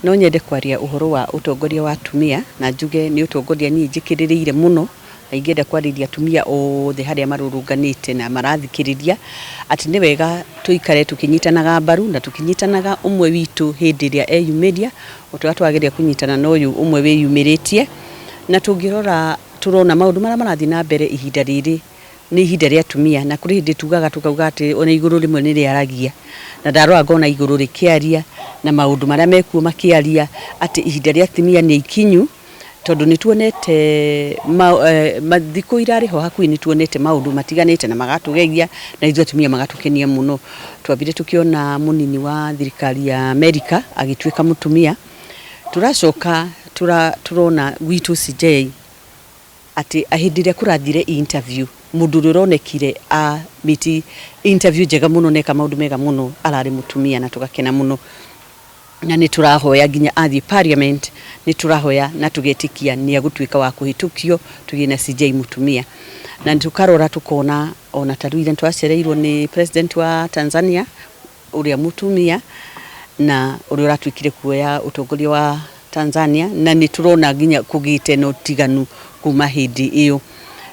No nyende kwaria uhoro wa utongoria wa atumia na njuge ni utongoria ni njikiririire muno na ingenda kwariria atumia othe haria marurunganite na marathikiriria ati ni wega tuikare tukinyitanaga mbaru na tukinyitanaga umwe witu hindi ria eyumiria utwatwageria kunyitana na uyu umwe wiyumiritie na tungirora turona maundu maria marathi na mbere ihinda riri ni ihinda ria atumia na kuri hindi tugaga tukauga ati ona iguru rimwe ni riaragia na ndarora ngona iguru rikiaria na maundu maria mekuo makiaria ati ihinda ria atumia ni ikinyu tondu ni tuonete mathiku irari ho hakui ni tuonete maundu matiganite na magatugegia na ithu atumia magatukenia muno twabire tukiona munini wa thirikari ya America agituika mutumia turacoka turona gwitu CJ ati ahindire kurathire interview mundu ruronekire a miti interview jega muno neka maundu mega muno arari mutumia na tugakena muno na ni turahoya ginya athi parliament ni turahoya na tugetikia ni agutuika wa kuhitukio tugina CJ mutumia na tukarora tukona ona taruire twacereirwo ni president wa Tanzania uria mutumia na uria ratwikire kuoya utongoria wa Tanzania na ni turona ginya kugite no tiganu kuma hindi iyo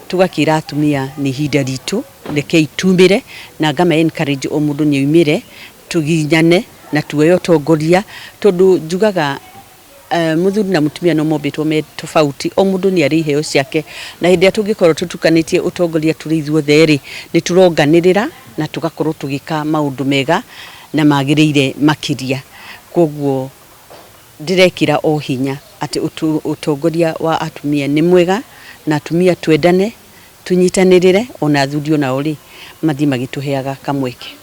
tugakira atumia ni hinda ritu reke itumire na ngama encourage o mundu ni umire tuginyane na tuweyo utongoria tondu njugaga muthuri na mutumia no mombitwo me tofauti o mundu ni ari heo ciake na hindi ya tungikorwo tutukanitie utongoria turi ithuothe ri ni turonganirira na tugakorwo tugika maundu mega na magiriire makiria koguo ndirekira o hinya ati utongoria wa atumia ni mwega na atumia twendane tunyitanirire ona athuri ona ori mathi magituheaga kamweke.